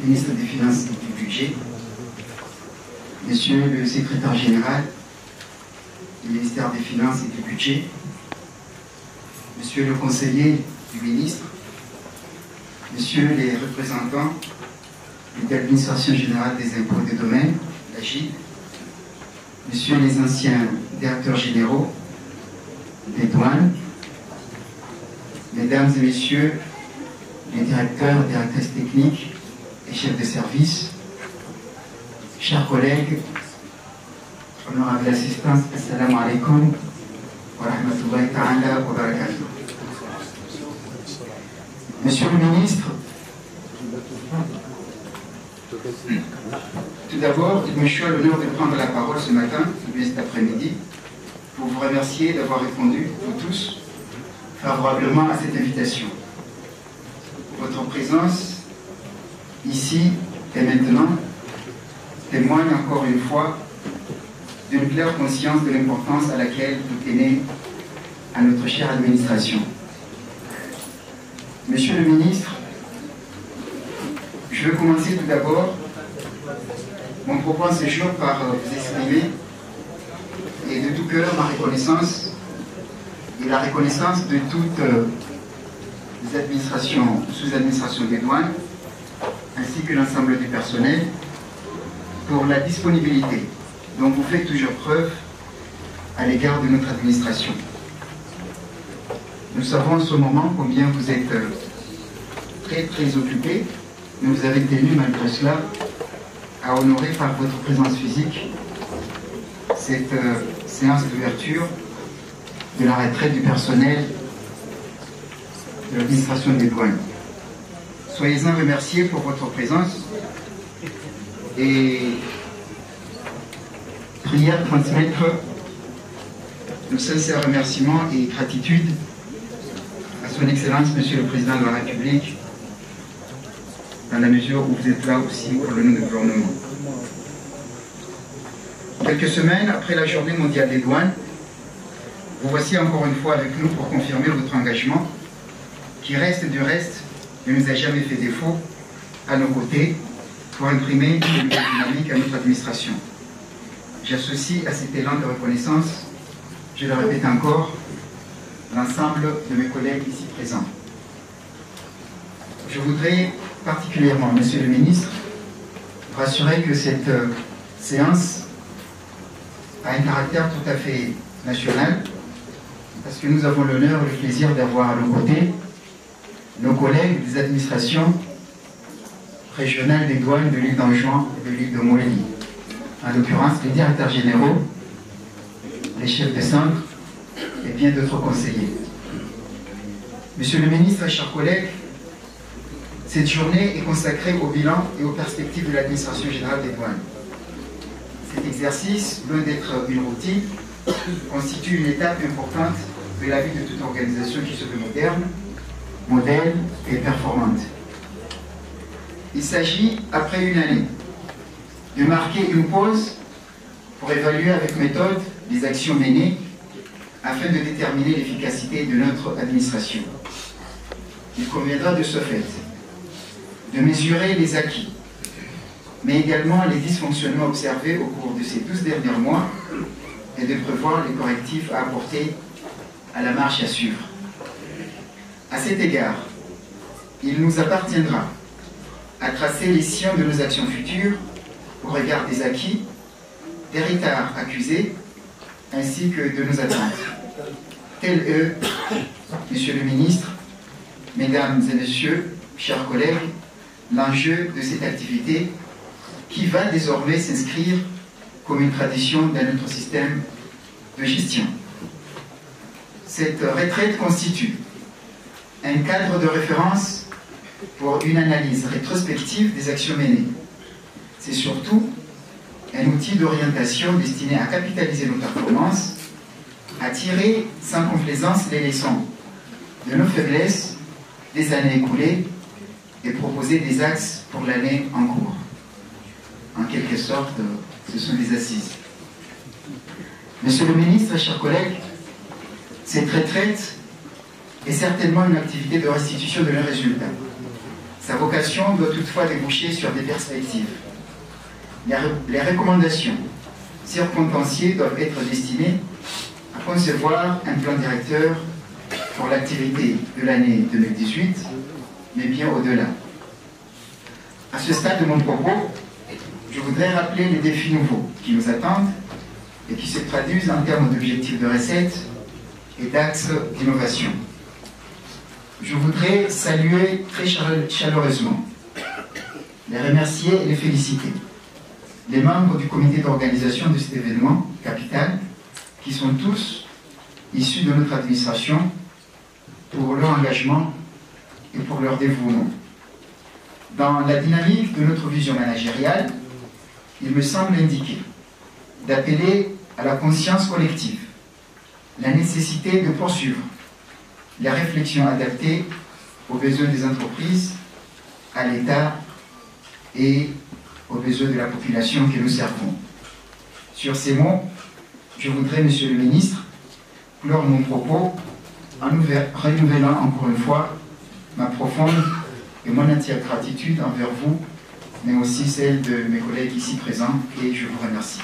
ministre des Finances et du Budget, Monsieur le secrétaire général du ministère des Finances et du Budget, Monsieur le conseiller du ministre, Messieurs les représentants de l'administration générale des impôts et des domaines, l'AGID, Messieurs les anciens directeurs généraux des douanes, Mesdames et Messieurs les directeurs, directrices techniques et chefs de service, chers collègues, honorable assistance, assalamu alaikum wa rahmatullahi ta'ala wa barakatuh. Monsieur le ministre, tout d'abord, il me fait l'honneur de prendre la parole ce matin, ou cet après-midi, pour vous remercier d'avoir répondu, vous tous, favorablement à cette invitation. Votre présence, ici et maintenant, témoigne encore une fois d'une claire conscience de l'importance à laquelle vous tenez à notre chère administration. Monsieur le ministre, je vais commencer tout d'abord mon propos en ce jour par vous exprimer et de tout cœur ma reconnaissance et la reconnaissance de toutes les administrations, sous-administrations des douanes, ainsi que l'ensemble du personnel, pour la disponibilité dont vous faites toujours preuve à l'égard de notre administration. Nous savons en ce moment combien vous êtes très occupés, mais vous avez tenu malgré cela à honorer par votre présence physique cette séance d'ouverture de la retraite du personnel de l'administration des douanes. Soyez-en remerciés pour votre présence et priez à transmettre nos sincères remerciements et gratitude à son Excellence, Monsieur le Président de la République, dans la mesure où vous êtes là aussi pour le nom du gouvernement. Quelques semaines après la Journée mondiale des douanes, vous voici encore une fois avec nous pour confirmer votre engagement, qui reste du reste, ne nous a jamais fait défaut, à nos côtés, pour imprimer une nouvelle dynamique à notre administration. J'associe à cet élan de reconnaissance, je le répète encore, l'ensemble de mes collègues ici présents. Je voudrais particulièrement, Monsieur le Ministre, rassurer que cette séance a un caractère tout à fait national, parce que nous avons l'honneur et le plaisir d'avoir à nos côtés nos collègues des administrations régionales des douanes de l'île d'Anjouan et de l'île de Moëli, en l'occurrence les directeurs généraux, les chefs de centre et bien d'autres conseillers. Monsieur le ministre, chers collègues, cette journée est consacrée au bilan et aux perspectives de l'administration générale des douanes. Cet exercice, loin d'être une routine, constitue une étape importante de la vie de toute organisation qui se veut moderne, modèle et performante. Il s'agit, après une année, de marquer une pause pour évaluer avec méthode les actions menées afin de déterminer l'efficacité de notre administration. Il conviendra de ce fait de mesurer les acquis, mais également les dysfonctionnements observés au cours de ces 12 derniers mois et de prévoir les correctifs à apporter à la marche à suivre. À cet égard, il nous appartiendra à tracer les sillons de nos actions futures au regard des acquis, des retards accusés, ainsi que de nos attentes. Tels eux, Monsieur le Ministre, Mesdames et Messieurs, chers collègues, l'enjeu de cette activité qui va désormais s'inscrire comme une tradition dans notre système de gestion. Cette retraite constitue un cadre de référence pour une analyse rétrospective des actions menées. C'est surtout un outil d'orientation destiné à capitaliser nos performances, à tirer sans complaisance les leçons de nos faiblesses des années écoulées et proposer des axes pour l'année en cours. En quelque sorte, ce sont des assises. Monsieur le ministre, chers collègues, cette retraite est certainement une activité de restitution de leurs résultats. Sa vocation doit toutefois déboucher sur des perspectives. Les recommandations circonstanciées doivent être destinées à concevoir un plan directeur pour l'activité de l'année 2018, mais bien au-delà. À ce stade de mon propos, je voudrais rappeler les défis nouveaux qui nous attendent et qui se traduisent en termes d'objectifs de recettes et d'axes d'innovation. Je voudrais saluer très chaleureusement, les remercier et les féliciter, les membres du comité d'organisation de cet événement capital, qui sont tous issus de notre administration, pour leur engagement et pour leur dévouement. Dans la dynamique de notre vision managériale, il me semble indiqué d'appeler à la conscience collective, la nécessité de poursuivre la réflexion adaptée aux besoins des entreprises, à l'État et aux besoins de la population que nous servons. Sur ces mots, je voudrais, Monsieur le Ministre, clore mon propos en renouvelant encore une fois ma profonde et mon entière gratitude envers vous, mais aussi celle de mes collègues ici présents, et je vous remercie.